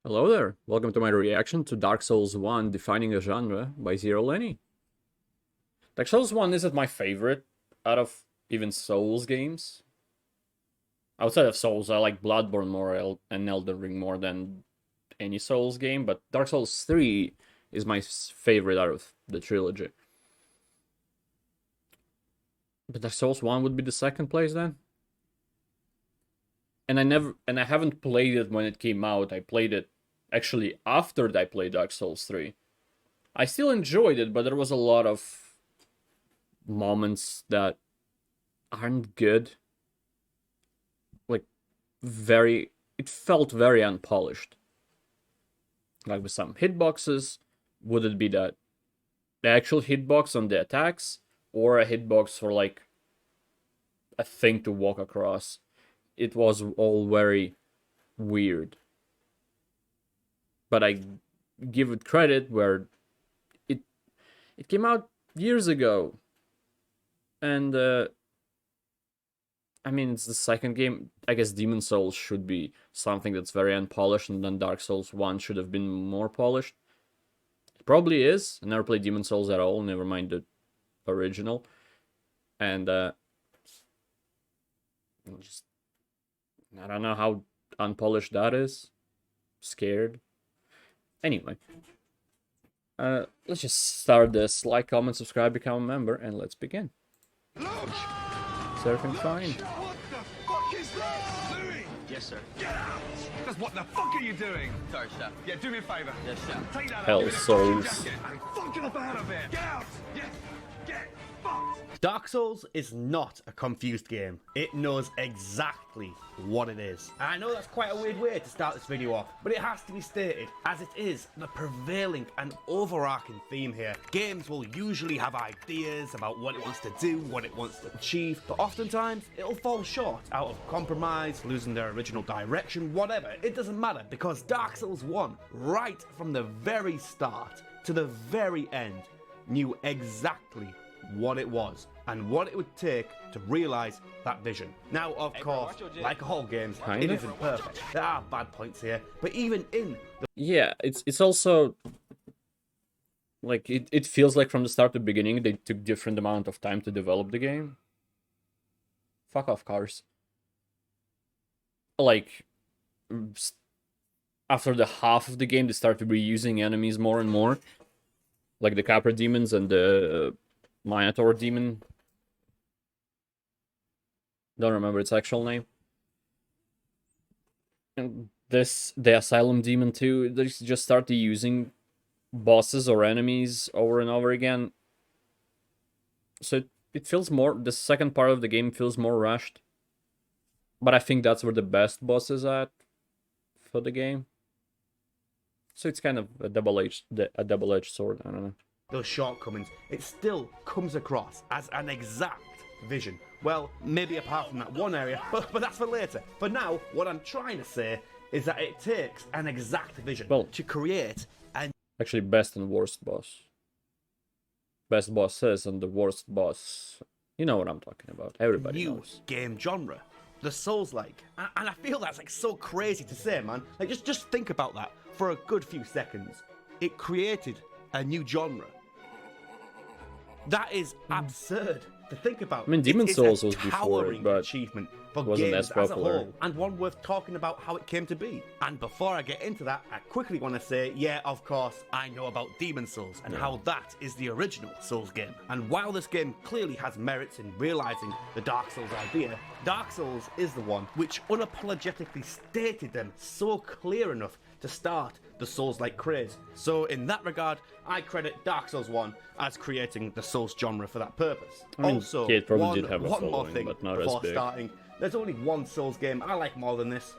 Hello there, welcome to my reaction to Dark Souls 1 Defining a Genre by Zero Lenny. Dark Souls 1 isn't my favorite out of even Souls games. Outside of Souls, I like Bloodborne more and Elden Ring more than any Souls game, but Dark Souls 3 is my favorite out of the trilogy. But Dark Souls 1 would be the second place then? And I haven't played it when it came out. I played it actually after I played Dark Souls 3. I still enjoyed it, but there was a lot of moments that aren't good. Like it felt very unpolished. Like with some hitboxes, would it be that the actual hitbox on the attacks or a hitbox for like a thing to walk across? It was all very weird. But I give it credit where it came out years ago. And I mean, it's the second game. I guess Demon Souls should be something that's very unpolished, and then Dark Souls 1 should have been more polished. It probably is. I never played Demon Souls at all, never mind the original. And just I don't know how unpolished that is. Scared. Anyway. Let's just start this. Like, comment, subscribe, become a member, and let's begin. Look! Is everything fine? What the fuck is this? Louis! Yes, sir. Get out! Because what the fuck are you doing? Sorry, chef. Yeah, do me a favour. Yes, chef. Take that Hell, out. Give me the Souls. fucking jacket and fucking up out of here. Get out! Yes! Get fucked! Dark Souls is not a confused game. It knows exactly what it is. I know that's quite a weird way to start this video off, but it has to be stated, as it is the prevailing and overarching theme here. Games will usually have ideas about what it wants to do, what it wants to achieve, but oftentimes it'll fall short out of compromise, losing their original direction, whatever. It doesn't matter, because Dark Souls 1, right from the very start to the very end, knew exactly what it was and what it would take to realise that vision. Now, of course, like all games, Kind it of. isn't perfect. There are bad points here, but even in the Yeah, it's also like it feels like from the start to beginning they took different amount of time to develop the game. Fuck off, cars. Like after the half of the game they started reusing enemies more and more. Like the Capra demons and the Minotaur demon. Don't remember its actual name. And the Asylum demon too. They just started using bosses or enemies over and over again. So it feels more. The second part of the game feels more rushed. But I think that's where the best boss is at for the game. So it's kind of a double-edged sword. I don't know. those shortcomings, it still comes across as an exact vision. Well, maybe apart from that one area, but that's for later. For now, what I'm trying to say is that it takes an exact vision to create a Actually, best and worst boss. Best bosses and the worst boss. You know what I'm talking about. Everybody new knows. game genre. The Souls-like. And I feel that's like so crazy to say, man. Like, just think about that for a good few seconds. It created a new genre. That is absurd to think about. I mean, Demon It is Souls a was before it, towering but achievement for wasn't games as as a popular. whole, and one worth talking about how it came to be. And before I get into that, I quickly want to say, yeah, of course, I know about Demon Souls and how that is the original Souls game. And while this game clearly has merits in realizing the Dark Souls idea, Dark Souls is the one which unapologetically stated them so clear enough to start the Souls-like craze. So in that regard, I credit Dark Souls 1 as creating the Souls genre for that purpose. I mean, Also, yeah, it probably did have a one more following, thing but not as before big. starting. There's only one Souls game I like more than this.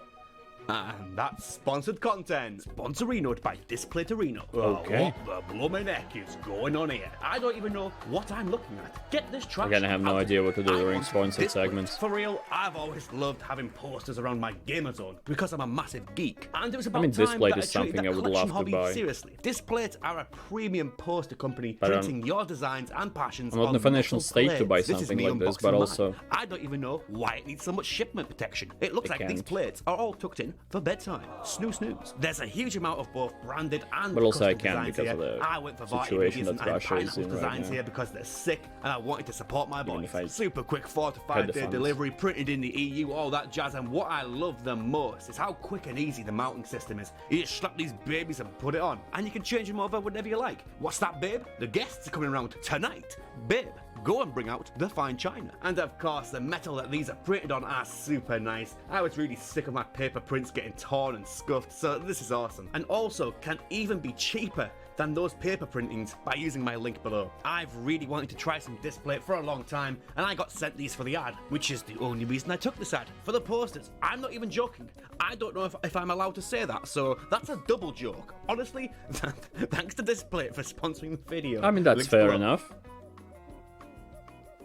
And that's sponsored content. Sponsorinoed by Displatorino. Okay. What the blooming heck is going on here? I don't even know what I'm looking at. Get this trash. Again, I have no out. idea what to do I during want sponsored Displate. segments. For real, I've always loved having posters around my gamer zone because I'm a massive geek. And it was about mean, time Displate that is I treated something that I would collection love to hobby buy. seriously. Displates are a premium poster company But, printing your designs and passions I'm not in on the financial metal state to buy plates. This is something me like this, unboxing but mine. also I don't even know why it needs so much shipment protection. It looks They like these can't. plates are all tucked in reading for bedtime. Snooze, snooze. There's a huge amount of both branded and But also I custom can't designs because here. of the I went for situation that and Russia is pineapple in right designs now. here because they're sick and I wanted to support my Even boys. if I Super quick 4 to had 5 the day funds. delivery, printed in the EU, all that jazz. And what I love the most is how quick and easy the mounting system is. You just slap these babies and put it on, and you can change them over whenever you like. What's that, babe? The guests are coming around tonight. Babe, go and bring out the fine china. And of course, the metal that these are printed on are super nice. I was really sick of my paper prints getting torn and scuffed, so this is awesome. And also can even be cheaper than those paper printings by using my link below. I've really wanted to try some display for a long time, and I got sent these for the ad, which is the only reason I took this ad. For the posters, I'm not even joking. I don't know if I'm allowed to say that, so that's a double joke. Honestly, thanks to Display for sponsoring the video. I mean, that's Links fair below. enough.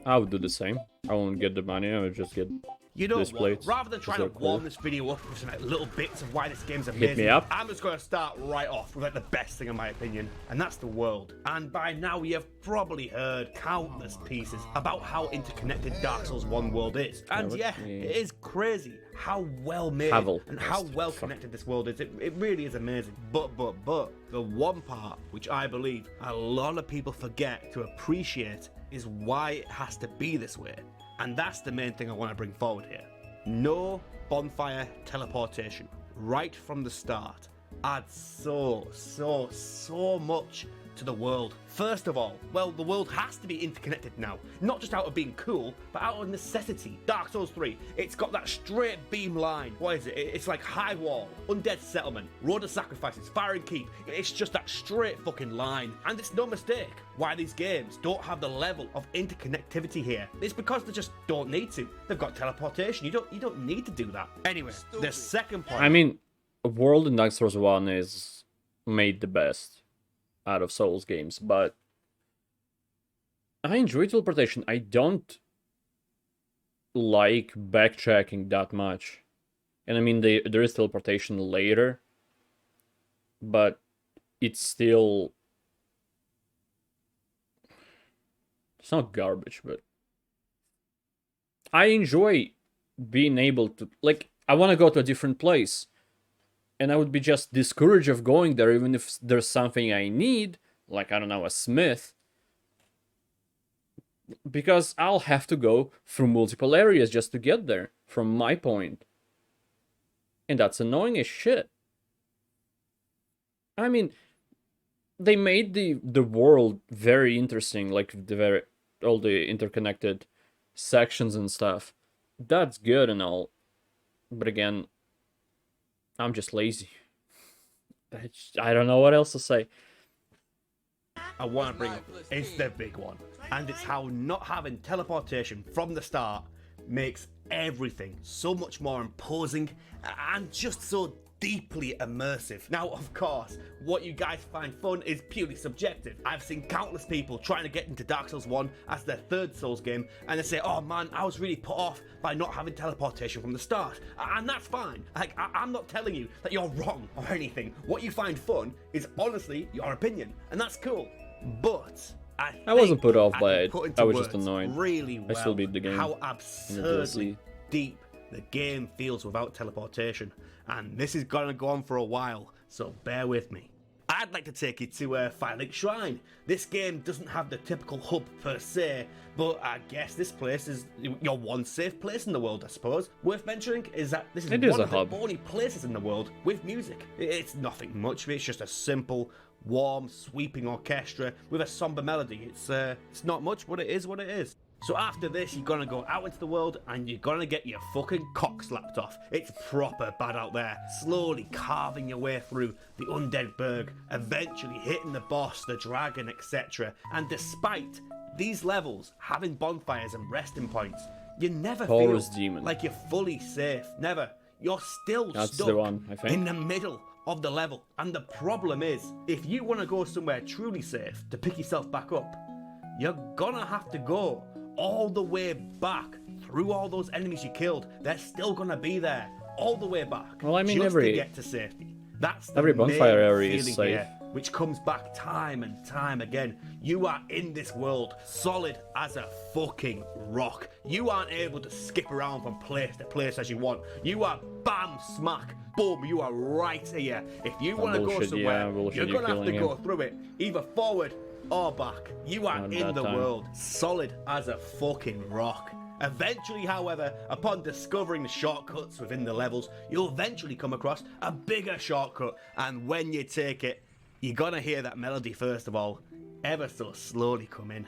I would do the same. I won't get the money, I would just get You know displays. what? Rather than trying to They're cool. warm this video up with some like, little bits of why this game's amazing, me up. I'm just going to start right off with like the best thing in my opinion, and that's the world. And by now you have probably heard countless pieces about how interconnected Dark Souls 1 world is. And what- yeah, it is crazy how well made Havel. and how well connected this world is. It really is amazing. But the one part which I believe a lot of people forget to appreciate is why it has to be this way. And that's the main thing I want to bring forward here. No bonfire teleportation right from the start adds so much to the world. First of all, well, the world has to be interconnected now, not just out of being cool, but out of necessity. Dark Souls 3, it's got that straight beam line. What is it? It's like High Wall, Undead Settlement, Road of Sacrifices, Fire and Keep. It's just that straight fucking line. And it's no mistake why these games don't have the level of interconnectivity here. It's because they just don't need to. They've got teleportation. You don't need to do that. Anyway, the second point. I mean, World in Dark Souls 1 is made the best out of Souls games, but I enjoy teleportation. I don't like backtracking that much. And I mean, there is teleportation later, but it's still... It's not garbage, but... I enjoy being able to... Like, I want to go to a different place. And I would be just discouraged of going there, even if there's something I need, like, I don't know, a smith. Because I'll have to go through multiple areas just to get there, from my point. And that's annoying as shit. I mean, they made the world very interesting, like all the interconnected sections and stuff. That's good and all. But again, I'm just lazy. I don't know what else to say. I want to bring up is the big one, and it's how not having teleportation from the start makes everything so much more imposing and just so deeply immersive. Now, of course, what you guys find fun is purely subjective. I've seen countless people trying to get into Dark Souls 1 as their third Souls game, and they say, oh man, I was really put off by not having teleportation from the start. And that's fine. Like, I'm not telling you that you're wrong or anything. What you find fun is honestly your opinion, and that's cool. But I wasn't put off I by can it. put into I was just words annoyed. really well I still beat the game how in the absurdly DLC. deep the game feels without teleportation, and this is gonna go on for a while, so bear with me. I'd like to take you to Firelink Shrine. This game doesn't have the typical hub per se, but I guess this place is your one safe place in the world, I suppose. Worth mentioning is that this is It is one a of hub. the only places in the world with music. It's nothing much, it's just a simple, warm, sweeping orchestra with a somber melody. It's not much, but it is what it is. So after this, you're gonna go out into the world and you're gonna get your fucking cock slapped off. It's proper bad out there. Slowly carving your way through the undead berg, eventually hitting the boss, the dragon, etc. And despite these levels having bonfires and resting points, you never Horus feel Demon. like you're fully safe. Never. You're still That's stuck the one, I think. in the middle of the level. And the problem is, if you want to go somewhere truly safe to pick yourself back up, you're gonna have to go all the way back through all those enemies you killed. They're still gonna be there all the way back. Well, I mean, just every- to get to safety. That's the every bonfire main area is feeling safe. here. which comes back time and time again. You are in this world, solid as a fucking rock. You aren't able to skip around from place to place as you want. You are bam, smack, boom, you are right here. If you want to go somewhere, you're going to have to go through it, either forward or back. You are in the world, solid as a fucking rock. Eventually, however, upon discovering the shortcuts within the levels, you'll eventually come across a bigger shortcut, and when you take it, you're gonna hear that melody first of all, ever so slowly come in.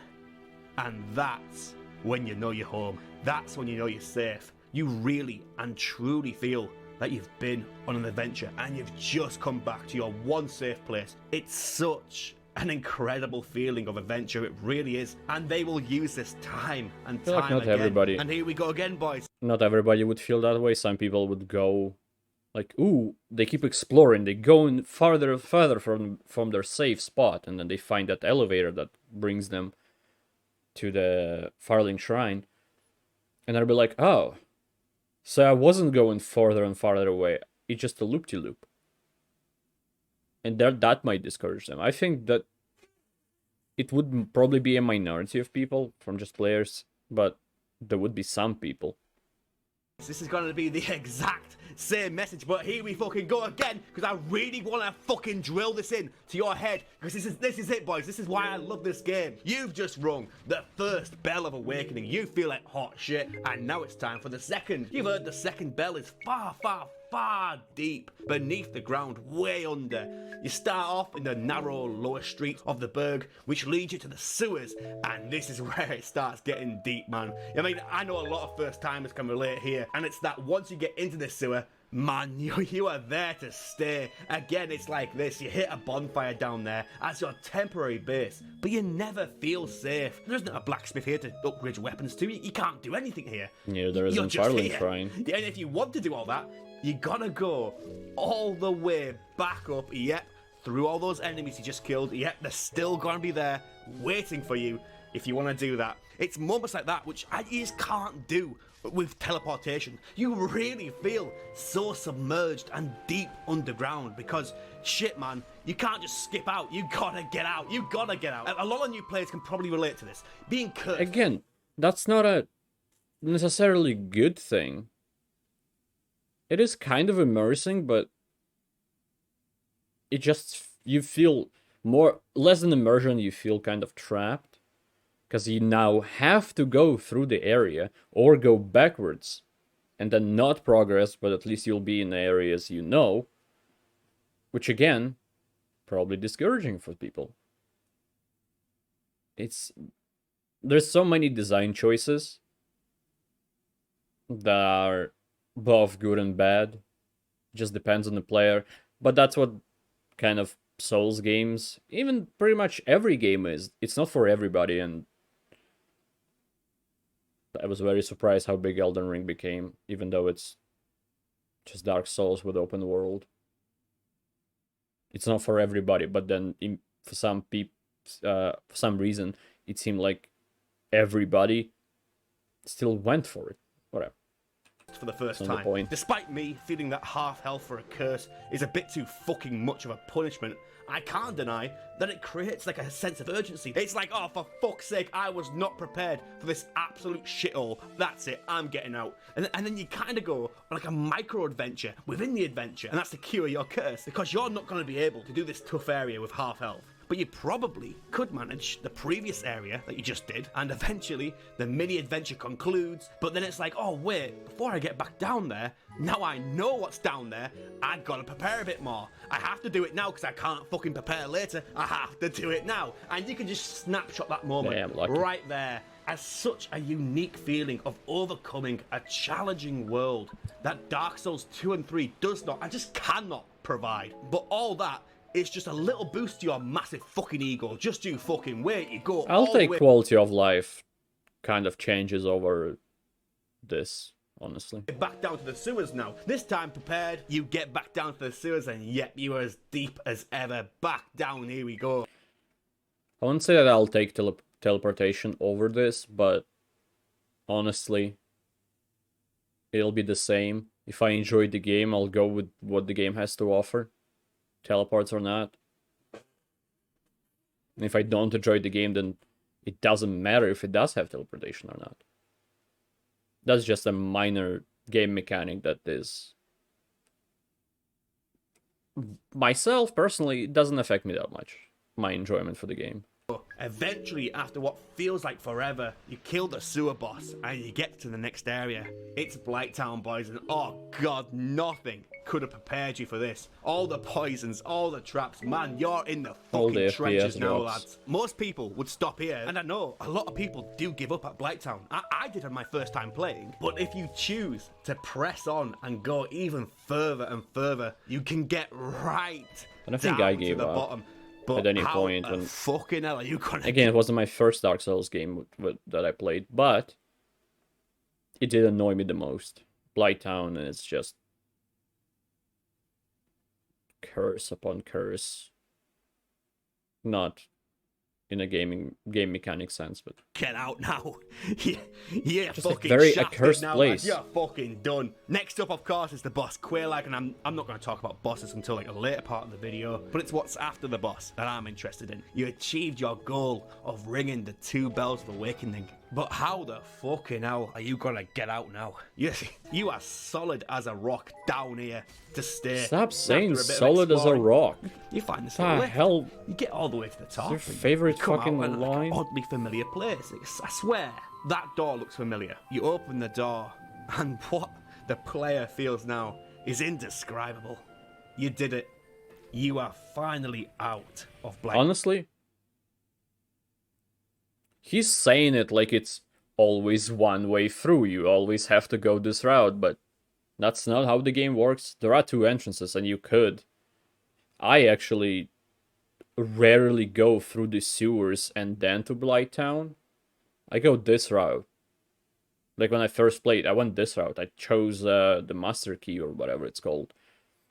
And that's when you know you're home. That's when you know you're safe. You really and truly feel that you've been on an adventure and you've just come back to your one safe place. It's such an incredible feeling of adventure, it really is, and they will use this time and time like not again. everybody. And here we go again, boys. Not everybody would feel that way. Some people would go like, ooh, they keep exploring, they go in farther and further from their safe spot, and then they find that elevator that brings them to the Firling Shrine, and they'll be like, oh, so I wasn't going farther and farther away, it's just a loop-de-loop. And that might discourage them. I think that it would probably be a minority of people from just players, but there would be some people. This is going to be the exact same message, but here we fucking go again, because I really want to fucking drill this in to your head, because this is it, boys. This is why I love this game. You've just rung the first bell of awakening. You feel like hot shit, and now it's time for the second. You've heard the second bell is far, far, far deep beneath the ground, way under. You start off in the narrow lower streets of the Berg, which leads you to the sewers, and this is where it starts getting deep, man. I mean, I know a lot of first timers can relate here, and it's that once you get into the sewer, man, you are there to stay. Again, it's like this. You hit a bonfire down there as your temporary base, but you never feel safe. There isn't a blacksmith here to upgrade your weapons to. You can't do anything here. Yeah, there isn't Firling Shrine. Yeah, and if you want to do all that, you gotta go all the way back up, yep, through all those enemies you just killed. Yep, they're still gonna be there, waiting for you if you want to do that. It's moments like that which you just can't do with teleportation. You really feel so submerged and deep underground because, shit, man, you can't just skip out. You gotta get out. You gotta get out. A lot of new players can probably relate to this. Being cursed. Again, that's not a necessarily good thing. It is kind of immersing, but it just, you feel less than immersion, you feel kind of trapped. Because you now have to go through the area or go backwards and then not progress, but at least you'll be in the areas you know. Which again, probably discouraging for people. There's so many design choices that are both good and bad. Just depends on the player. But that's what kind of Souls games, even pretty much every game is. It's not for everybody, and I was very surprised how big Elden Ring became, even though it's just Dark Souls with open world. It's not for everybody, but then for some people, for some reason, it seemed like everybody still went for it. Whatever. For the first time. Despite me feeling that half health for a curse is a bit too fucking much of a punishment, I can't deny that it creates like a sense of urgency. It's like, oh, for fuck's sake, I was not prepared for this absolute shithole. That's it, I'm getting out. And then you kind of go on like a micro adventure within the adventure, and that's to cure your curse, because you're not going to be able to do this tough area with half health. But you probably could manage the previous area that you just did, and eventually the mini-adventure concludes, but then it's like, oh wait, before I get back down there, now I know what's down there, I've got to prepare a bit more. I have to do it now because I can't fucking prepare later, I have to do it now. And you can just snapshot that moment right there as such a unique feeling of overcoming a challenging world that Dark Souls 2 and 3 does not, and just cannot provide. But all that, it's just a little boost to your massive fucking ego. Just you fucking wait, you go. I'll take quality of life kind of changes over this, honestly. Back down to the sewers now. This time prepared, you get back down to the sewers, and yep, you are as deep as ever. Back down, here we go. I wouldn't say that I'll take teleportation over this, but honestly, it'll be the same. If I enjoyed the game, I'll go with what the game has to offer. Teleports or not. And if I don't enjoy the game, then it doesn't matter if it does have teleportation or not. That's just a minor game mechanic that is... Myself, personally, it doesn't affect me that much, my enjoyment for the game. Eventually, after what feels like forever, you kill the sewer boss and you get to the next area. It's Blighttown, boys, and oh god, nothing could have prepared you for this. All the poisons, all the traps, man, you're in the fucking trenches now, lads. Most people would stop here, and I know a lot of people do give up at Blighttown. I did on my first time playing, but if you choose to press on and go even further and further, you can get right I don't think I down gave to the up. bottom. At any point, when fucking hell are you gonna again, it wasn't my first Dark Souls game that I played, but it did annoy me the most. Blighttown, and it's just curse upon curse. Not in a game mechanic sense, but get out now. Yeah, just fucking a very shafted accursed now, place. You're fucking done. Next up, of course, is the boss Quelaag, and I'm not going to talk about bosses until like a later part of the video, but it's what's after the boss that I'm interested in. You achieved your goal of ringing the 2 bells of awakening, but how the fucking hell are you gonna get out now? You are solid as a rock down here to stay. Stop saying After a bit of solid as a exploring, rock. You find this The little lift. hell? You get all the way to the top. Your and favorite you come fucking out in, like, line? an oddly familiar place. I swear, that door looks familiar. You open the door, and what the player feels now is indescribable. You did it. You are finally out of Black. Honestly, he's saying it like it's always one way through. You always have to go this route, but that's not how the game works. There are 2 entrances, and you could. I actually rarely go through the sewers and then to Blighttown. I go this route. Like when I first played, I went this route. I chose the master key or whatever it's called.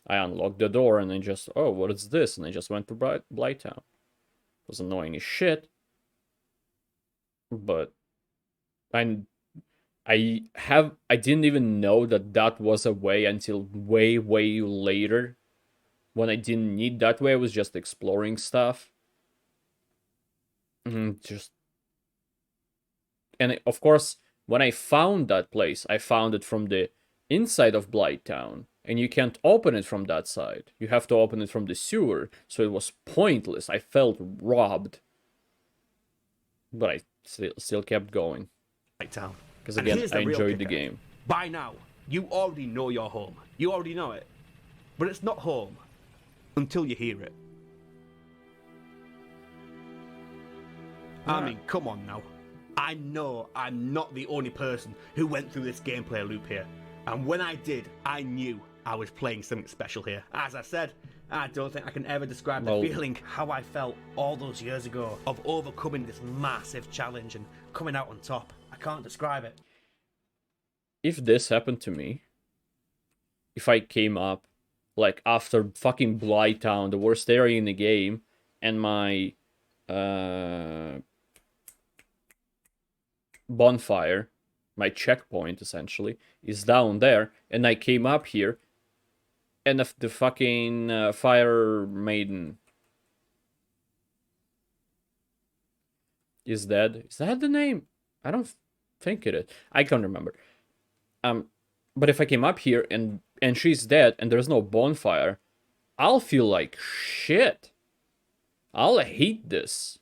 I unlocked the door and I just, oh, what is this? And I just went to Blighttown. It was annoying as shit. But I didn't even know that was a way until way later. When I didn't need that way, I was just exploring stuff. And of course, when I found that place, I found it from the inside of Blighttown. And you can't open it from that side. You have to open it from the sewer. So it was pointless. I felt robbed. But I still kept going. Blighttown. Because again, I enjoyed the game. By now, you already know your home. You already know it. But it's not home until you hear it. I mean, come on now. I know I'm not the only person who went through this gameplay loop here. And when I did, I knew I was playing something special here. As I said, I don't think I can ever describe the feeling how I felt all those years ago of overcoming this massive challenge and coming out on top. I can't describe it. If this happened to me, if I came up like after fucking Blighttown, the worst area in the game, and my bonfire, my checkpoint essentially, is down there, and I came up here, and the fucking fire maiden is dead. Is that the name? I don't think it is. I can't remember. But if I came up here and she's dead and there's no bonfire, I'll feel like shit. I'll hate this.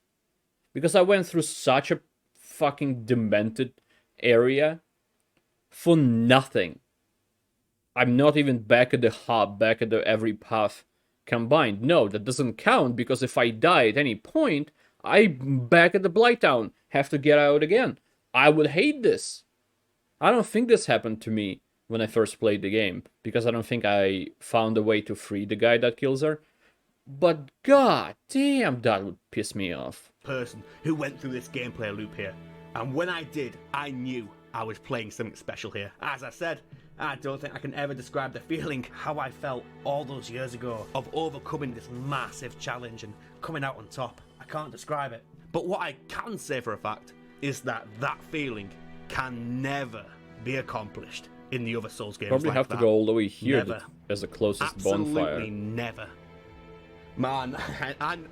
Because I went through such a fucking demented area for nothing. I'm not even back at the hub, back at the every path combined. No, that doesn't count, because if I die at any point, I'm back at the Blighttown, have to get out again. I would hate this. I don't think this happened to me when I first played the game, because I don't think I found a way to free the guy that kills her. But god damn, that would piss me off. Person who went through this gameplay loop here. And when I did, I knew I was playing something special here. As I said, I don't think I can ever describe the feeling how I felt all those years ago of overcoming this massive challenge and coming out on top. I can't describe it. But what I can say for a fact is that feeling can never be accomplished in the other Souls games. Probably like have that. to go all the way here Never. as the closest Absolutely bonfire. never. Man,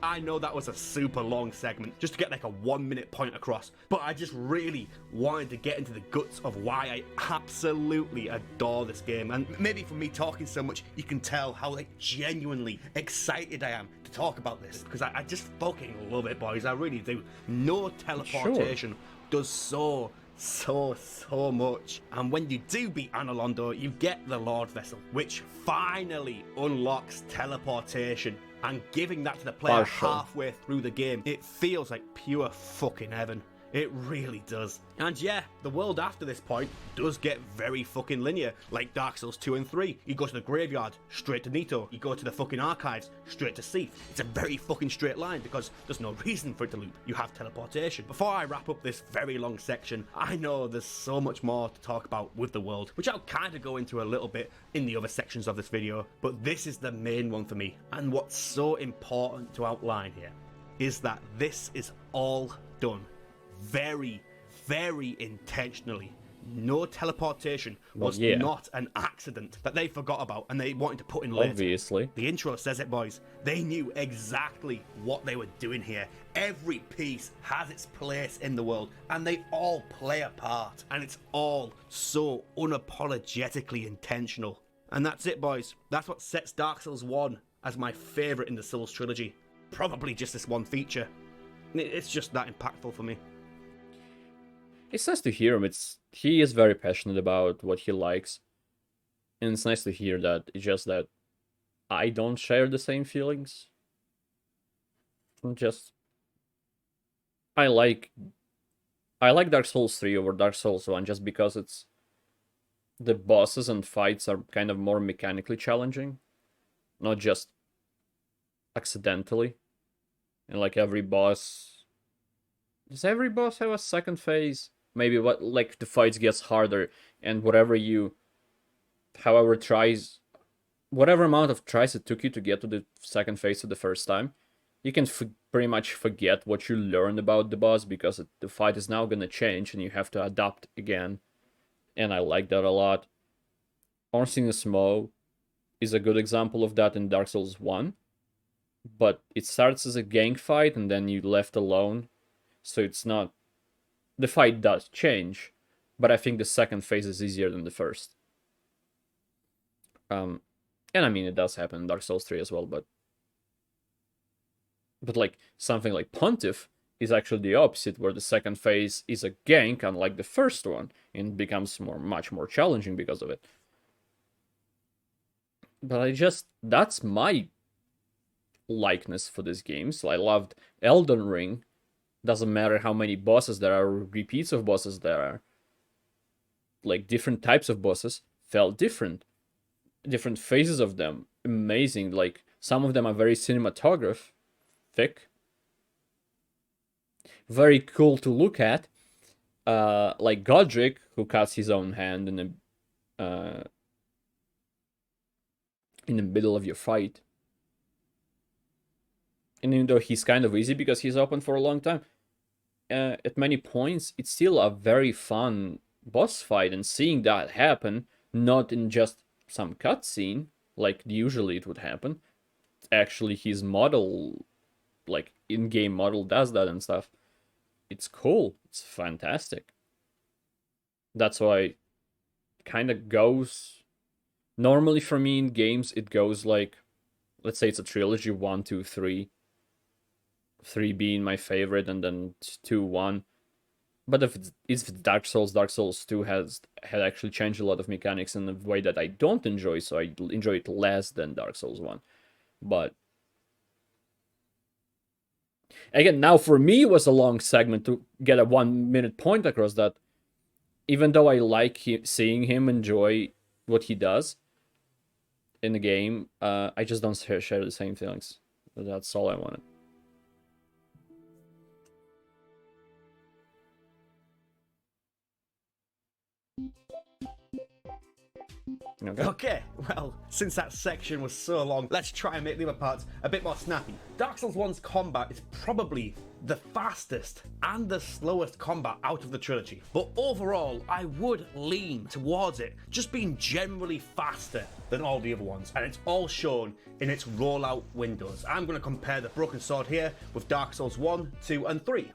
I know that was a super long segment just to get like a 1 minute point across, but I just really wanted to get into the guts of why I absolutely adore this game. And maybe from me talking so much, you can tell how like genuinely excited I am to talk about this, because I just fucking love it, boys. I really do. No teleportation does so much. And when you do beat Analondo, you get the Lord Vessel, which finally unlocks teleportation. And giving that to the player halfway through the game, it feels like pure fucking heaven. It really does. And yeah, the world after this point does get very fucking linear, like Dark Souls 2 and 3. You go to the graveyard, straight to Nito. You go to the fucking archives, straight to Seath. It's a very fucking straight line because there's no reason for it to loop. You have teleportation. Before I wrap up this very long section, I know there's so much more to talk about with the world, which I'll kind of go into a little bit in the other sections of this video, but this is the main one for me. And what's so important to outline here is that this is all done very, very intentionally. No teleportation was not an accident that they forgot about and they wanted to put in later. Obviously. The intro says it, boys. They knew exactly what they were doing here. Every piece has its place in the world and they all play a part. And it's all so unapologetically intentional. And that's it, boys. That's what sets Dark Souls 1 as my favourite in the Souls trilogy. Probably just this one feature. It's just that impactful for me. It's nice to hear him. He is very passionate about what he likes. And it's nice to hear that. It's just that I don't share the same feelings. I like Dark Souls 3 over Dark Souls 1 just because it's the bosses and fights are kind of more mechanically challenging, not just accidentally. And like every boss, does every boss have a second phase? Maybe like the fights gets harder, and whatever amount of tries it took you to get to the second phase of the first time, you can pretty much forget what you learned about the boss because the fight is now gonna change and you have to adapt again. And I like that a lot. Ornstein Smough is a good example of that in Dark Souls 1. But it starts as a gang fight and then you're left alone. So it's not... The fight does change, but I think the second phase is easier than the first. And I mean, it does happen in Dark Souls 3 as well, but like something like Pontiff is actually the opposite, where the second phase is a gank, unlike the first one, and becomes much more challenging because of it. But that's my likeness for this game. So I loved Elden Ring. Doesn't matter how many bosses there are, repeats of bosses there are. Like, different types of bosses felt different. Different phases of them. Amazing. Like, some of them are very cinematographic. Very cool to look at. Like Godric, who cuts his own hand in the middle of your fight. And even though he's kind of easy because he's open for a long time, at many points, it's still a very fun boss fight. And seeing that happen, not in just some cutscene, like usually it would happen, actually his model, like in-game model, does that and stuff. It's cool. It's fantastic. That's why it kind of goes... Normally for me in games, it goes like... Let's say it's a trilogy, 1, 2, 3. 3 being my favorite, and then 2, 1. But if it's Dark Souls 2 had actually changed a lot of mechanics in a way that I don't enjoy, so I enjoy it less than Dark Souls 1. But again, now for me it was a long segment to get a 1 minute point across that. Even though I like seeing him enjoy what he does in the game, I just don't share the same feelings. That's all I wanted. Okay. Okay, well, since that section was so long, let's try and make the other parts a bit more snappy. Dark Souls 1's combat is probably the fastest and the slowest combat out of the trilogy, but overall, I would lean towards it just being generally faster than all the other ones, and it's all shown in its rollout windows. I'm going to compare the Broken Sword here with Dark Souls 1, 2, and 3.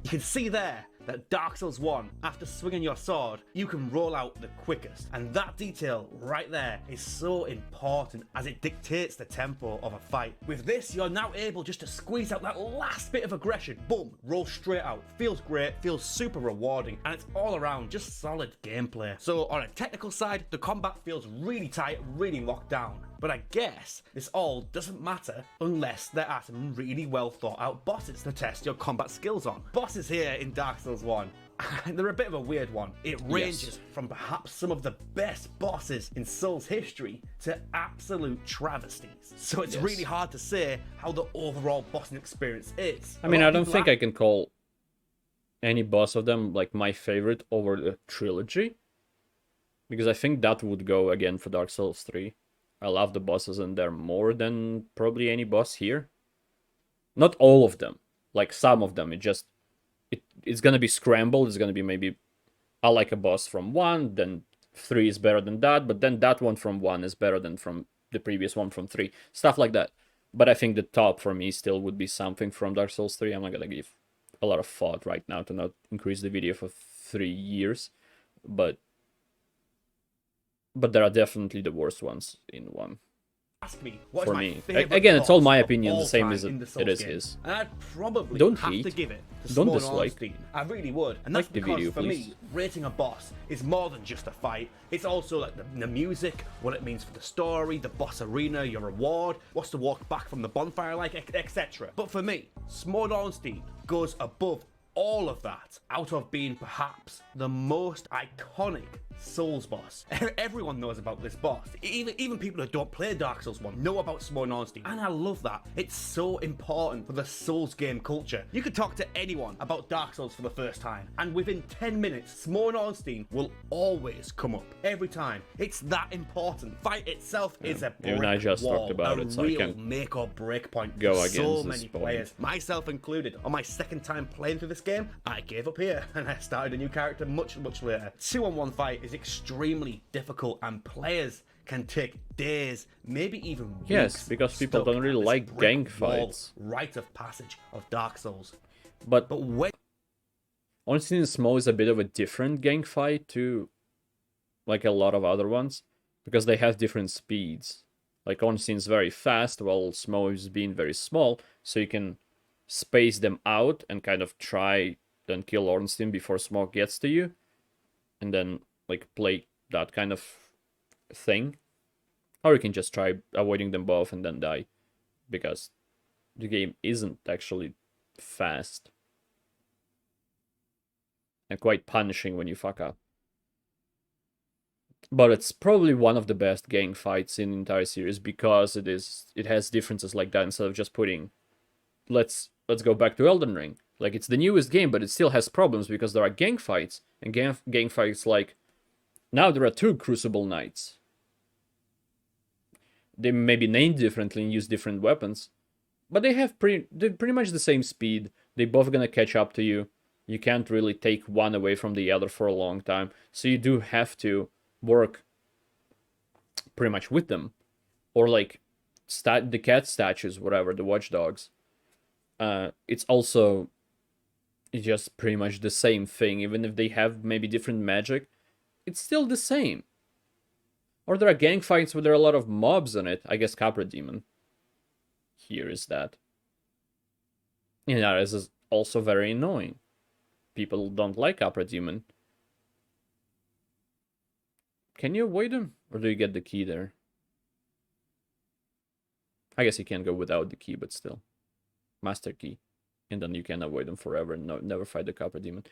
You can see there that Dark Souls 1, after swinging your sword, you can roll out the quickest. And that detail right there is so important as it dictates the tempo of a fight. With this, you're now able just to squeeze out that last bit of aggression. Boom, roll straight out. Feels great, feels super rewarding, and it's all around just solid gameplay. So on a technical side, the combat feels really tight, really locked down. But I guess this all doesn't matter unless there are some really well thought out bosses to test your combat skills on. Bosses here in Dark Souls 1, they're a bit of a weird one. It ranges from perhaps some of the best bosses in Souls history to absolute travesties. So it's really hard to say how the overall bossing experience is. I mean, I don't think I can call any boss of them like my favorite over the trilogy, because I think that would go again for Dark Souls 3. I love the bosses in there more than probably any boss here. Not all of them, like some of them. It's gonna be scrambled. It's gonna be maybe I like a boss from 1, then 3 is better than that, but then that one from 1 is better than from the previous one from 3. Stuff like that. But I think the top for me still would be something from Dark Souls 3. I'm not gonna give a lot of thought right now to not increase the video for 3 years, but there are definitely the worst ones in 1. Ask me, what for is my me. favorite Again, it's all boss my of opinion, all the same time as in the it Souls is game? his. And I'd probably Don't have hate. to give it to Don't Smough dislike. Ornstein. I really would. And that's Like the because video, for please. me, rating a boss is more than just a fight. It's also like the music, what it means for the story, the boss arena, your reward, what's the walk back from the bonfire like, etc. But for me, Smough Ornstein goes above all of that, out of being perhaps the most iconic Souls boss. Everyone knows about this boss. Even people who don't play Dark Souls 1 know about Smough Ornstein, and I love that. It's so important for the Souls game culture. You could talk to anyone about Dark Souls for the first time, and within 10 minutes, Smough Ornstein will always come up. Every time. It's that important. Fight itself is a brick Even I just wall, talked about a it, so I real can't make or break point go for against so this many point. players, myself included. On my second time playing through this game, I gave up here, and I started a new character much later. 2-on-1 fight is extremely difficult, and players can take days, maybe even weeks. Yes, because people stuck don't really at this like brick gang wall, fights. rite of passage of Dark Souls. But But when Honestly, Smough is a bit of a different gang fight to like a lot of other ones, because they have different speeds. Like Ornstein's very fast, while Smough is being very small, so you can space them out and kind of try and kill Ornstein before Smough gets to you, and then like play that kind of thing. Or you can just try avoiding them both and then die, because the game isn't actually fast and quite punishing when you fuck up. But it's probably one of the best gang fights in the entire series, because it has differences like that, instead of just putting let's go back to Elden Ring. Like, it's the newest game, but it still has problems because there are gang fights, and gang fights like now there are 2 Crucible Knights. They may be named differently and use different weapons, but they're pretty much the same speed. They're both gonna catch up to you. You can't really take one away from the other for a long time, so you do have to work pretty much with them, or like the cat statues, whatever, the watchdogs. It's also just pretty much the same thing, even if they have maybe different magic. It's still the same. Or there are gang fights where there are a lot of mobs in it. I guess Capra Demon here is that. And that is also very annoying. People don't like Capra Demon. Can you avoid him? Or do you get the key there? I guess you can't go without the key, but still. Master key. And then you can avoid them forever and never fight the Capra Demon.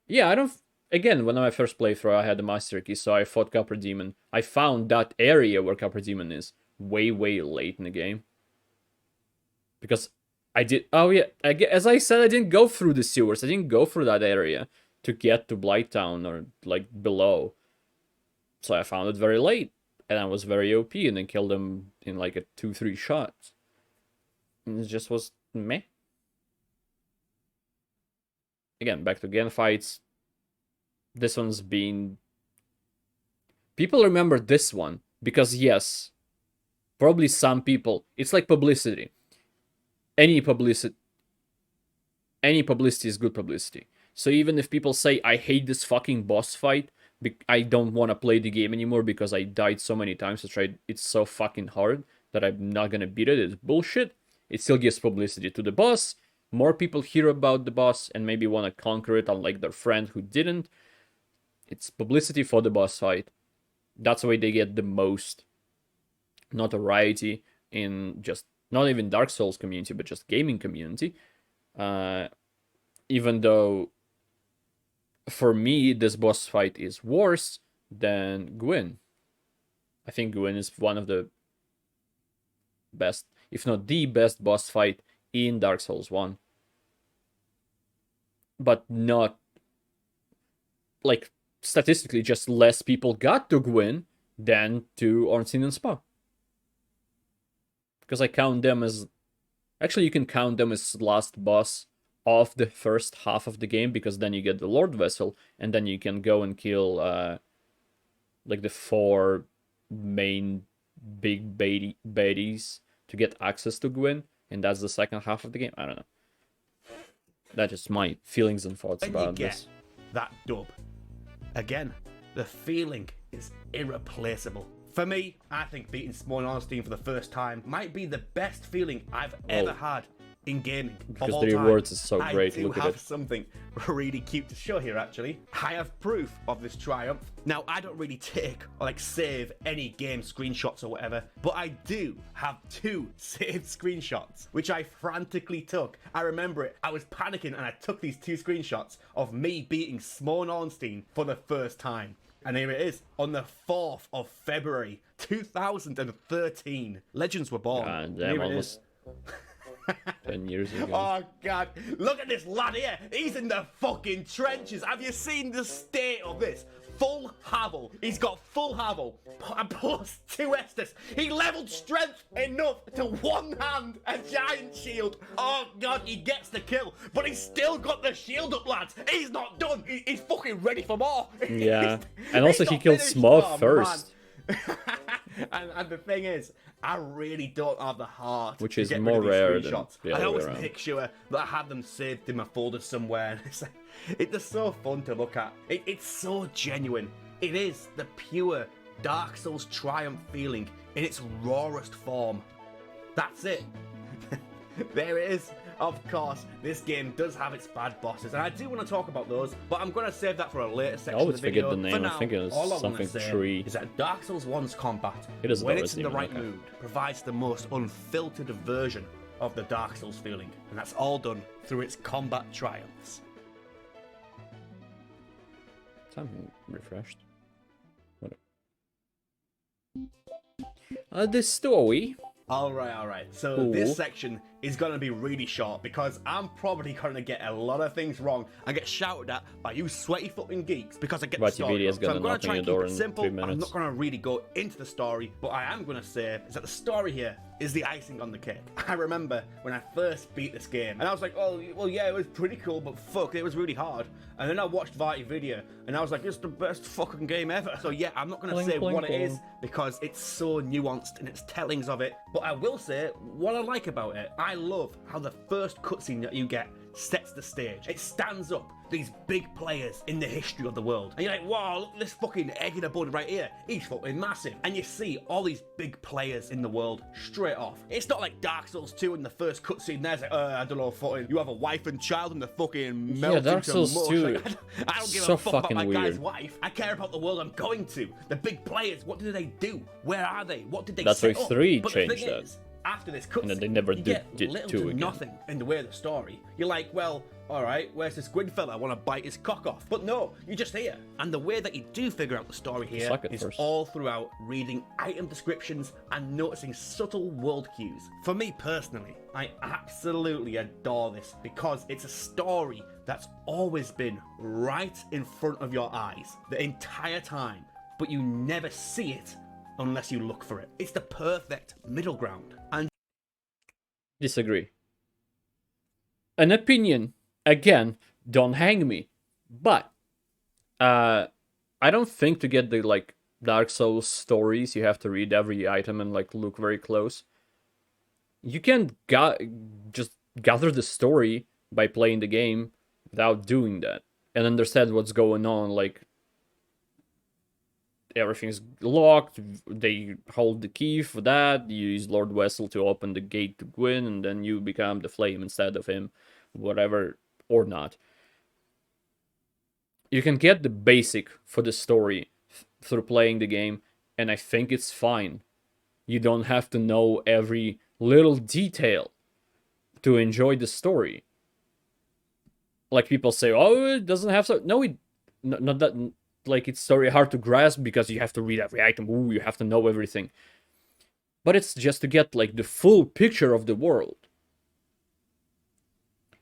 Yeah, I don't... Again, when I first playthrough, I had the Master Key, so I fought Capra Demon. I found that area where Capra Demon is way late in the game. Because I did... Oh yeah, as I said, I didn't go through the sewers. I didn't go through that area to get to Blighttown or, like, below. So I found it very late, and I was very OP, and then killed him in like a 2-3 shots. And it just was meh. Again, back to Gen fights. This one's been... People remember this one because, yes, probably some people... It's like publicity. Any publicity is good publicity. So even if people say, I hate this fucking boss fight, I don't want to play the game anymore because I died so many times, it's so fucking hard that I'm not gonna beat it, it's bullshit. It still gives publicity to the boss. More people hear about the boss and maybe want to conquer it, unlike their friend who didn't. It's publicity for the boss fight. That's the way they get the most notoriety in just, not even Dark Souls community, but just gaming community. Even though, for me, this boss fight is worse than Gwyn. I think Gwyn is one of the best, if not the best boss fight in Dark Souls 1. But not, like, statistically, just less people got to Gwyn than to Ornstein and Spa. Because I count them as... Actually, you can count them as last boss of the first half of the game, because then you get the Lord Vessel, and then you can go and kill, like, the 4 main big baddies to get access to Gwyn, and that's the second half of the game. I don't know. That's just my feelings and thoughts about this. That dub. Again, the feeling is irreplaceable. For me, I think beating Simone Ornstein for the first time might be the best feeling I've ever had in gaming. Because the rewards is so great. Look at it. I have something really cute to show here, actually. I have proof of this triumph. Now, I don't really take or like save any game screenshots or whatever, but I do have 2 saved screenshots, which I frantically took. I remember it. I was panicking and I took these 2 screenshots of me beating Simone Ornstein for the first time. And here it is, on the 4th of February, 2013. Legends were born. God damn, almost 10 years ago. Oh, God. Look at this lad here. He's in the fucking trenches. Have you seen the state of this? Full Havel. He's got full Havel. And plus 2 Estus. He leveled strength enough to one-hand a giant shield. Oh, God, he gets the kill. But he's still got the shield up, lads. He's not done. He's fucking ready for more. Yeah. And also he killed Smog first. And the thing is, I really don't have the heart, which is to get more rid of rare these than screenshots. the I other always way around. make sure that I have them saved in my folder somewhere. It's just so fun to look at. It's so genuine. It is the pure Dark Souls triumph feeling in its rawest form. That's it. There it is. Of course, this game does have its bad bosses, and I do want to talk about those, but I'm going to save that for a later section always of the video. forget the name. For now, I think it was all I wanna something say tree. is that Dark Souls 1's combat, It is when about it's in the Resident right Evil, okay. mood, provides the most unfiltered version of the Dark Souls feeling, and that's all done through its combat triumphs. Something refreshed. Whatever. The story. Alright. So Cool. this section is going to be really short because I'm probably going to get a lot of things wrong and get shouted at by you sweaty fucking geeks because I get the But story TVD is wrong. So gonna I'm going knock to on try your and keep door it in simple. 3 I'm minutes. not going to really go into the story, but I am going to say is that the story here is the icing on the cake. I remember when I first beat this game and I was like, oh, well, yeah, it was pretty cool, but fuck, it was really hard. And then I watched Varty video and I was like, it's the best fucking game ever. So yeah, I'm not going to say what it is because it's so nuanced in its tellings of it, but I will say what I like about it. I love how the first cutscene that you get sets the stage. It stands up these big players in the history of the world. And you're like, wow, look at this fucking egg in a bud right here. He's fucking massive. And you see all these big players in the world straight off. It's not like Dark Souls 2 in the first cutscene. There's like, I don't know, fucking, you have a wife and child and the fucking melt Dark into Souls mush. 2, Like, I don't give so a fuck about my fucking guy's weird. wife. I care about the world I'm going to. The big players, what did they do? Where are they? What did they That's set why up? 3 But the changed thing that. is, after this cutscene, then they never you did get little 2 to again. nothing in the way of the story. You're like, well, alright, where's this Gwyn fella? I want to bite his cock off. But no, you're just here. And the way that you do figure out the story here Suck it is first. all throughout reading item descriptions and noticing subtle world cues. For me personally, I absolutely adore this because it's a story that's always been right in front of your eyes the entire time. but you never see it unless you look for it. It's the perfect middle ground. And Disagree. An opinion, again, don't hang me. But I don't think to get the like Dark Souls stories you have to read every item and like look very close. You can just gather the story by playing the game without doing that and understand what's going on. Like, everything's locked, they hold the key for that, you use Lord Wessel to open the gate to Gwyn, and then you become the flame instead of him, whatever, or not. You can get the basic for the story through playing the game, and I think it's fine. You don't have to know every little detail to enjoy the story. Like people say, oh, it doesn't have so. No, not that. Like, it's very hard to grasp because you have to read every item. Ooh, you have to know everything. But it's just to get like the full picture of the world.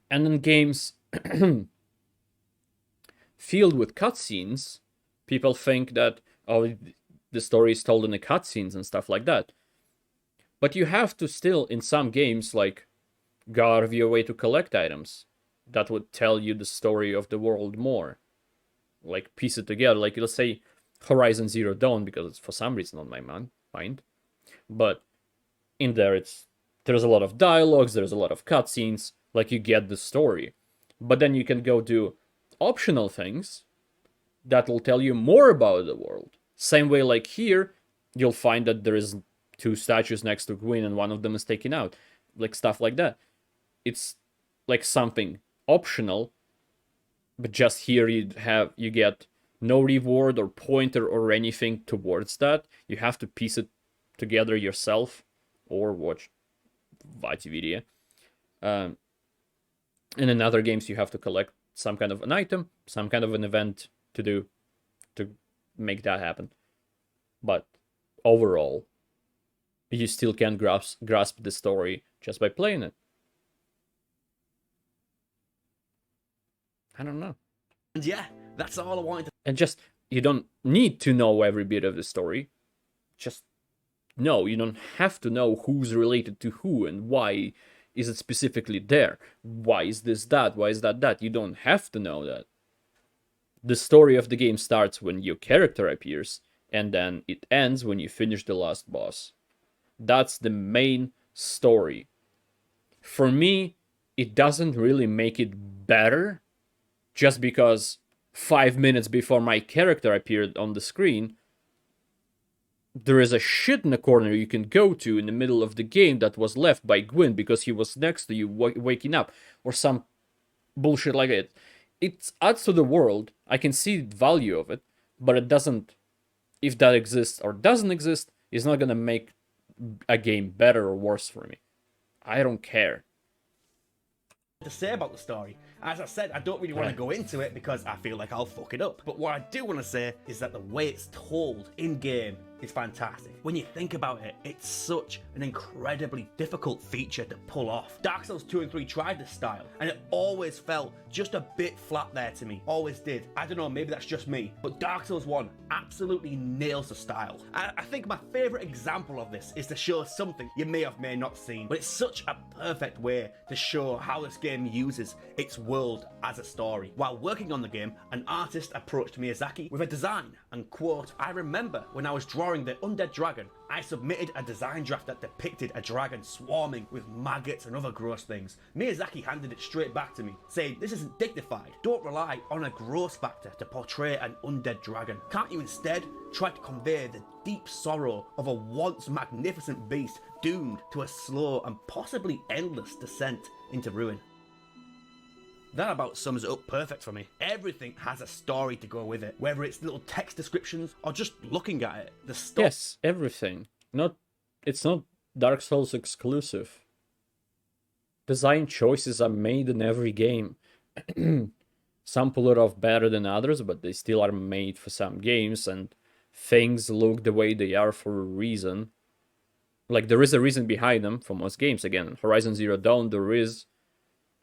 And in games filled with cutscenes, people think that, oh, the story is told in the cutscenes and stuff like that. But you have to still, in some games, like, go out of your way to collect items that would tell you the story of the world more. Like, piece it together. Like, let's say Horizon Zero Dawn, because it's for some reason on my mind. But in there, there's a lot of dialogues, there's a lot of cutscenes, like, you get the story. But then you can go do optional things that will tell you more about the world. Same way, like here, you'll find that there is 2 statues next to Gwyn and one of them is taken out. Like, stuff like that. It's like something optional, but just here you get no reward or pointer or anything towards that. You have to piece it together yourself or watch video. And in other games you have to collect some kind of an item, some kind of an event to do to make that happen. But overall, you still can grasp the story just by playing it. I don't know. And yeah, that's all I wanted to. And just, you don't need to know every bit of the story. Just know. You don't have to know who's related to who and why is it specifically there. Why is this that? Why is that that? You don't have to know that. The story of the game starts when your character appears, and then it ends when you finish the last boss. That's the main story. For me, it doesn't really make it better, just because 5 minutes before my character appeared on the screen, there is a shit in the corner you can go to in the middle of the game that was left by Gwyn because he was next to you waking up, or some bullshit like it. It adds to the world. I can see the value of it, but it doesn't, if that exists or doesn't exist, it's not gonna make a game better or worse for me. I don't care. To say about the story. As I said, I don't really want to go into it because I feel like I'll fuck it up. But what I do want to say is that the way it's told in game is fantastic. When you think about it, it's such an incredibly difficult feature to pull off. Dark Souls 2 and 3 tried this style, and it always felt just a bit flat there to me. Always did. I don't know, maybe that's just me. But Dark Souls 1 absolutely nails the style. I think my favourite example of this is to show something you may have not seen, but it's such a perfect way to show how this game uses its world as a story. While working on the game, an artist approached Miyazaki with a design, and quote, "I remember when I was drawing the undead dragon, I submitted a design draft that depicted a dragon swarming with maggots and other gross things. Miyazaki handed it straight back to me, saying, this isn't dignified. Don't rely on a gross factor to portray an undead dragon. Can't you instead try to convey the deep sorrow of a once magnificent beast doomed to a slow and possibly endless descent into ruin?" That about sums it up perfect for me. Everything has a story to go with it, whether it's little text descriptions or just looking at it. The story. Yes, everything. It's not Dark Souls exclusive. Design choices are made in every game. Some pull it off better than others, but they still are made for some games, and things look the way they are for a reason. Like, there is a reason behind them for most games. Again, Horizon Zero Dawn, there is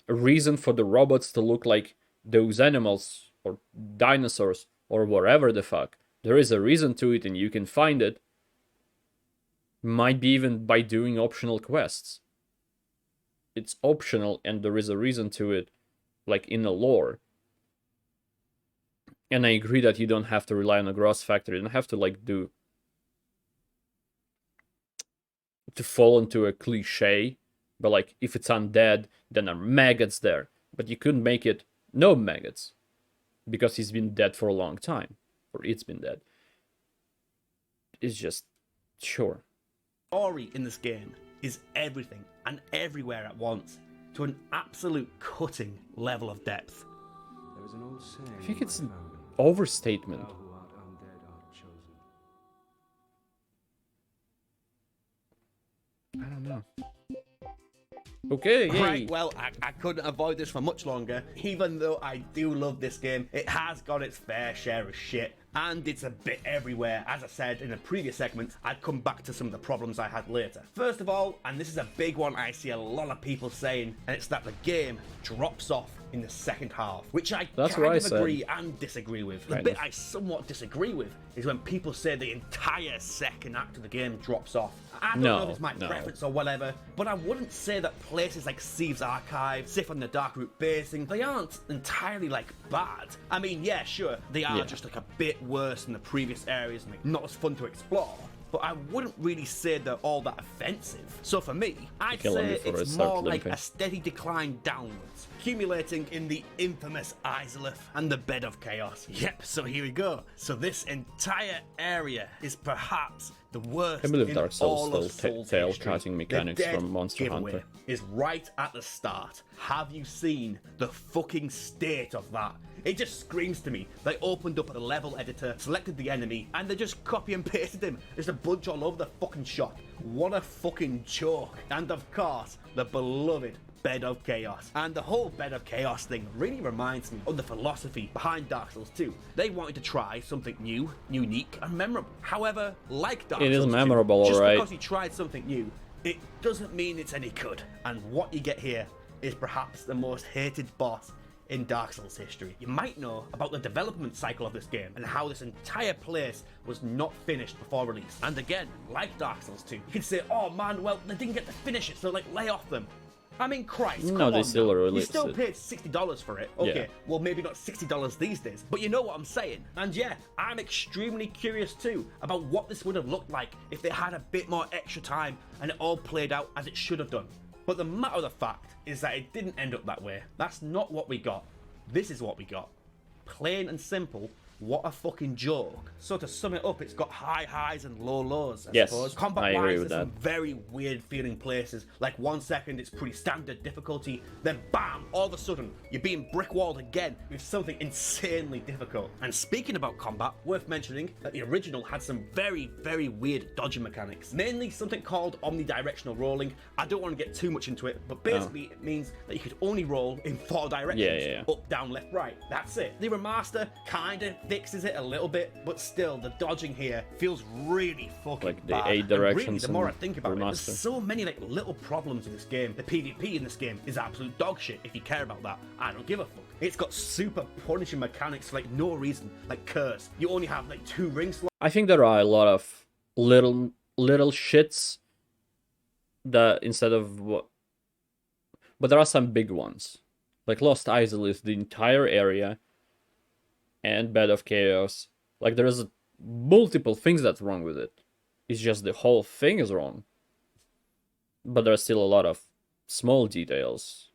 a reason for the robots to look like those animals or dinosaurs or whatever the fuck. There is a reason to it, and you can find it. Might be even by doing optional quests. It's optional, and there is a reason to it, like in the lore. And I agree that you don't have to rely on a gross factor. You don't have to like to fall into a cliche. But like, if it's undead, then there are maggots there. But you couldn't make it no maggots, because he's been dead for a long time, or it's been dead. It's just, sure. Story in this game is everything and everywhere at once, to an absolute cutting level of depth. There was an old saying. I think it's an found. overstatement. Thou who art undead art chosen. I don't know. Okay, yay. Right, well, I couldn't avoid this for much longer. Even though I do love this game, it has got its fair share of shit, and it's a bit everywhere. As I said in a previous segment, I'd come back to some of the problems I had later. First of all, and this is a big one I see a lot of people saying, and it's that the game drops off in the second half, which I kind of agree and disagree with. The bit I somewhat disagree with is when people say the entire second act of the game drops off. I don't know if it's my preference or whatever, but I wouldn't say that places like Thieves' Archive, Sif on the Dark Route Basing, they aren't entirely like bad. I mean, yeah, sure, they are just like a bit worse than the previous areas and like not as fun to explore. But I wouldn't really say they're all that offensive. So for me, I'd say it's more like a steady decline downwards, accumulating in the infamous Izalith and the Bed of Chaos. Yep, so here we go. So this entire area is perhaps the worst I believe Dark in Souls all of still Souls tail history. cutting mechanics The from Monster giveaway Hunter. Is right at the start. Have you seen the fucking state of that? It just screams to me. They opened up the level editor, selected the enemy, and they just copy and pasted him. There's a bunch all over the fucking shop. What a fucking joke. And of course, the beloved Bed of Chaos. And the whole Bed of Chaos thing really reminds me of the philosophy behind Dark Souls 2. They wanted to try something new, unique, and memorable. However, like Dark Souls 2, it is memorable, just alright. because you tried something new, it doesn't mean it's any good. And what you get here is perhaps the most hated boss in Dark Souls history. You might know about the development cycle of this game and how this entire place was not finished before release. And again, like Dark Souls 2, you could say, oh man, well, they didn't get to finish it, so like lay off them. I mean, Christ, come on they still now. You released still it. paid $60 for it. Okay, Yeah. well maybe not $60 these days, but you know what I'm saying. And yeah, I'm extremely curious too about what this would have looked like if they had a bit more extra time and it all played out as it should have done. But the matter of the fact is that it didn't end up that way. That's not what we got. This is what we got. Plain and simple, what a fucking joke. So to sum it up, it's got high highs and low lows, I suppose. Combat-wise, there's some very weird feeling places. Like 1 second, it's pretty standard difficulty. Then bam, all of a sudden, you're being brick-walled again with something insanely difficult. And speaking about combat, worth mentioning that the original had some very, very weird dodging mechanics. Mainly something called omnidirectional rolling. I don't want to get too much into it, but basically it means that you could only roll in 4 directions. Up, down, left, right. That's it. The remaster kinda fixes it a little bit, but still, the dodging here feels really fucking like the bad. 8 directions. Really, the more I think about it, there's remaster. so many like little problems in this game. The PvP in this game is absolute dog shit. If you care about that, I don't give a fuck. It's got super punishing mechanics for like no reason, like curse. You only have like 2 ring slots. I think there are a lot of little shits that instead of what, but there are some big ones. Like Lost Isle is the entire area, and Bed of Chaos. Like there's multiple things that's wrong with it. It's just the whole thing is wrong. But there's still a lot of small details.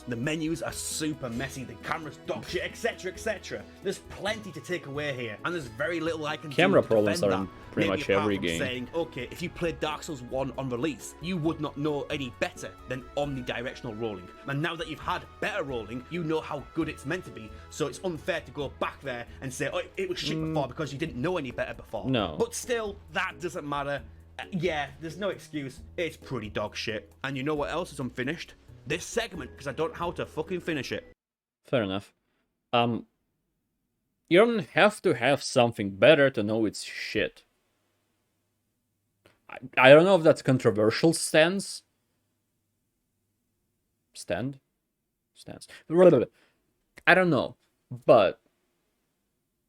The menus are super messy, the camera's dog shit, etc, etc. There's plenty to take away here, and there's very little I can Camera do to problems defend are in that. pretty Maybe much apart every from game. saying, okay, if you played Dark Souls 1 on release, you would not know any better than omnidirectional rolling. And now that you've had better rolling, you know how good it's meant to be, so it's unfair to go back there and say, oh, it was shit before because you didn't know any better before. No. But still, that doesn't matter. Yeah, there's no excuse. It's pretty dog shit. And you know what else is unfinished? This segment, because I don't know how to fucking finish it. Fair enough. You don't have to have something better to know it's shit. I don't know if that's controversial stance. Stance? I don't know. But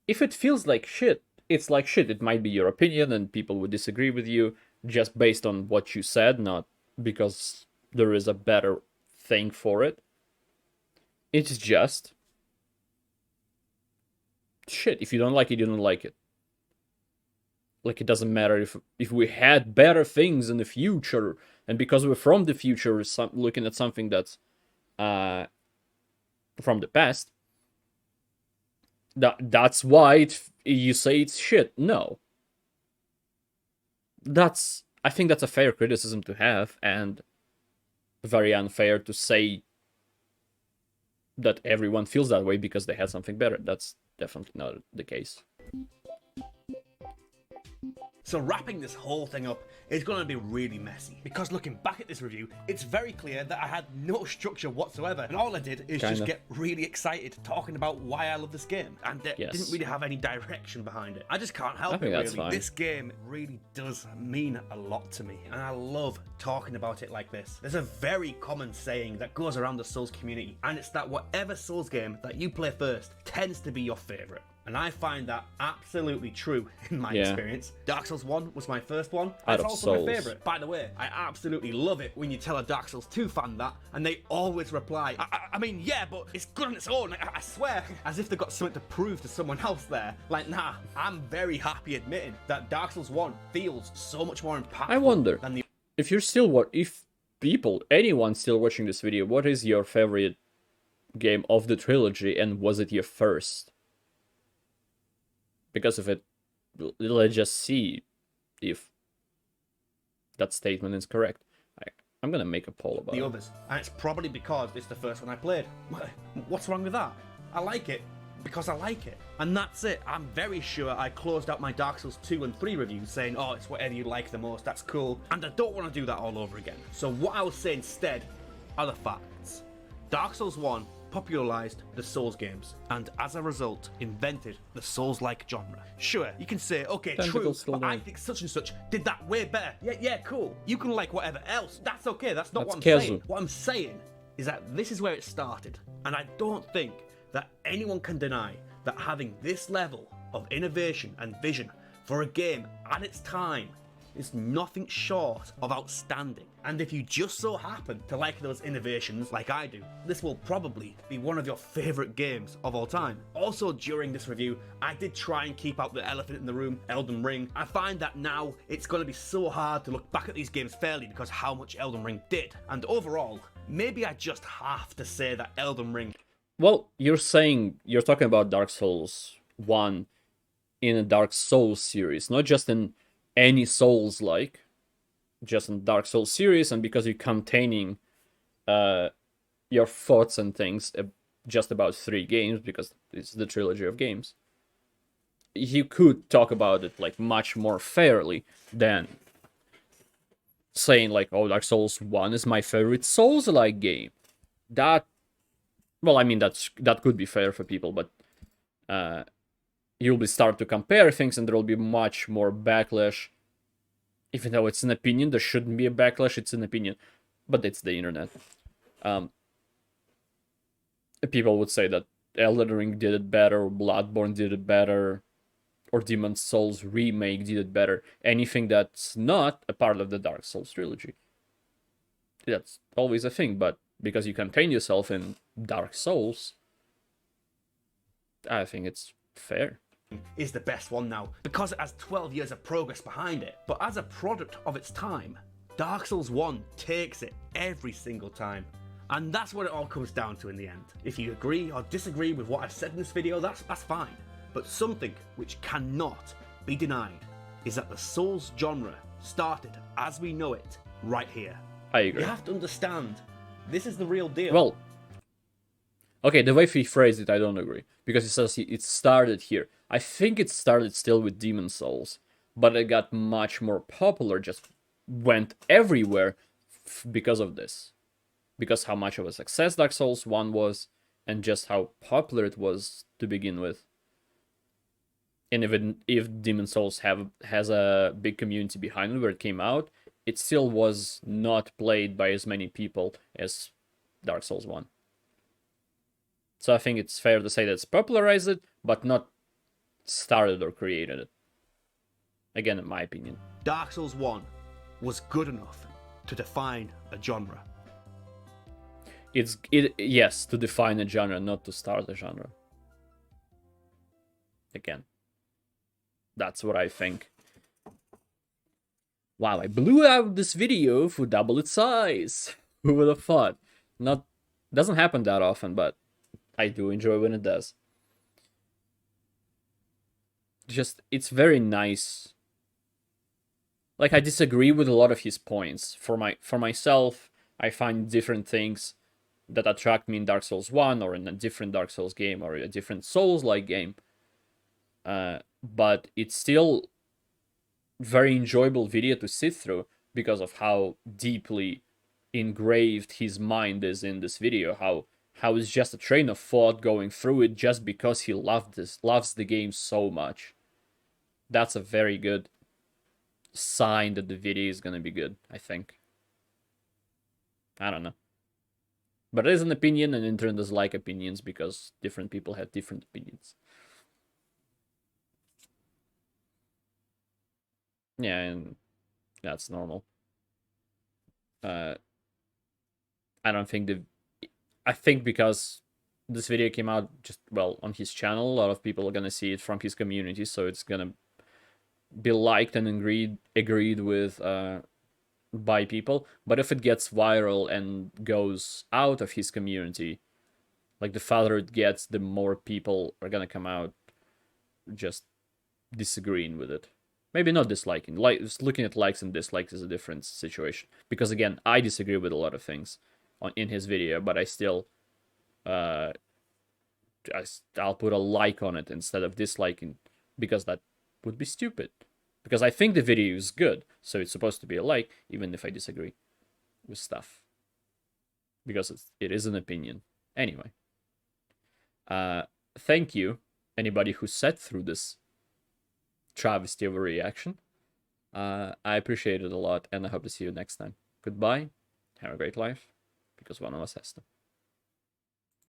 if it feels like shit, it's like shit. It might be your opinion and people would disagree with you just based on what you said, not because there is a better thing for it. It's just shit. If you don't like it, you don't like it. Like, it doesn't matter if we had better things in the future, and because we're from the future, looking at something that's from the past, that's why you say it's shit. No. I think that's a fair criticism to have, and very unfair to say that everyone feels that way because they had something better. That's definitely not the case. So wrapping this whole thing up is going to be really messy, because looking back at this review, it's very clear that I had no structure whatsoever, and all I did is just get really excited talking about why I love this game, and didn't really have any direction behind it. I just can't help it, really. Fine. This game really does mean a lot to me, and I love talking about it like this. There's a very common saying that goes around the Souls community, and it's that whatever Souls game that you play first tends to be your favourite. And I find that absolutely true in my experience. Dark Souls 1 was my first one. It's also my favourite. By the way, I absolutely love it when you tell a Dark Souls 2 fan that, and they always reply, I mean, yeah, but it's good on its own, I swear. As if they've got something to prove to someone else there. Like, nah, I'm very happy admitting that Dark Souls 1 feels so much more impactful. I wonder, if you're still anyone still watching this video, what is your favorite game of the trilogy, and was it your first? Because of it, let's just see if that statement is correct. I'm gonna make a poll about the others, and it's probably because it's the first one I played. What's wrong with that? I like it because I like it, and that's it. I'm very sure I closed out my Dark Souls 2 and 3 reviews saying, oh, it's whatever you like the most, that's cool, and I don't want to do that all over again. So what I will say instead are the facts. Dark Souls 1 popularized the Souls games, and as a result, invented the Souls-like genre. Sure, you can say, okay, true, but I think such and such did that way better. Yeah, cool. You can like whatever else. That's okay, that's not what I'm saying. What I'm saying is that this is where it started, and I don't think that anyone can deny that having this level of innovation and vision for a game at its time is nothing short of outstanding. And if you just so happen to like those innovations like I do, this will probably be one of your favourite games of all time. Also, during this review, I did try and keep out the elephant in the room, Elden Ring. I find that now it's going to be so hard to look back at these games fairly because how much Elden Ring did. And overall, maybe I just have to say that Elden Ring... Well, you're talking about Dark Souls 1 in a Dark Souls series, not just in any Souls-like, just in Dark Souls series, and because you're containing your thoughts and things just about 3 games, because it's the trilogy of games, you could talk about it like much more fairly than saying like, oh, Dark Souls 1 is my favorite Souls-like game. That, well, I mean, that could be fair for people, but you'll start to compare things, and there will be much more backlash. Even though it's an opinion, there shouldn't be a backlash. It's an opinion, but it's the internet. People would say that Elden Ring did it better, or Bloodborne did it better, or Demon's Souls remake did it better. Anything that's not a part of the Dark Souls trilogy. That's always a thing, but because you contain yourself in Dark Souls, I think it's fair. Is the best one now, because it has 12 years of progress behind it. But as a product of its time, Dark Souls 1 takes it every single time. And that's what it all comes down to in the end. If you agree or disagree with what I've said in this video, that's fine. But something which cannot be denied is that the Souls genre started as we know it right here. I agree. You have to understand, this is the real deal. Well, okay, the way he phrased it, I don't agree. Because he says it started here. I think it started still with Demon's Souls, but it got much more popular, just went everywhere because of this. Because how much of a success Dark Souls 1 was, and just how popular it was to begin with. And even if Demon's Souls has a big community behind it where it came out, it still was not played by as many people as Dark Souls 1. So I think it's fair to say that it's popularized it, but not started or created it. Again, in my opinion. Dark Souls 1 was good enough to define a genre. Yes, to define a genre, not to start a genre. Again, that's what I think. Wow, I blew out this video for double its size. Who would have thought? Doesn't happen that often, but I do enjoy when it does. Just, it's very nice. Like, I disagree with a lot of his points. For myself, I find different things that attract me in Dark Souls 1 or in a different Dark Souls game or a different Souls-like game. But it's still very enjoyable video to sit through because of how deeply engraved his mind is in this video. How it's just a train of thought going through it just because he loves the game so much. That's a very good sign that the video is gonna be good, I think. I don't know. But it is an opinion, and internet does like opinions because different people have different opinions. Yeah, and that's normal. I don't think I think because this video came out just, well, on his channel, a lot of people are gonna see it from his community, so it's gonna be liked and agreed with by people. But if it gets viral and goes out of his community, like the farther it gets, the more people are gonna come out just disagreeing with it. Maybe not disliking. Like, looking at likes and dislikes is a different situation. Because again, I disagree with a lot of things in his video, but I still I'll put a like on it instead of disliking, because that would be stupid. Because I think the video is good, so it's supposed to be a like, even if I disagree with stuff. Because it is an opinion. Anyway. Thank you, anybody who sat through this travesty of a reaction. I appreciate it a lot, and I hope to see you next time. Goodbye. Have a great life, because one of us has to.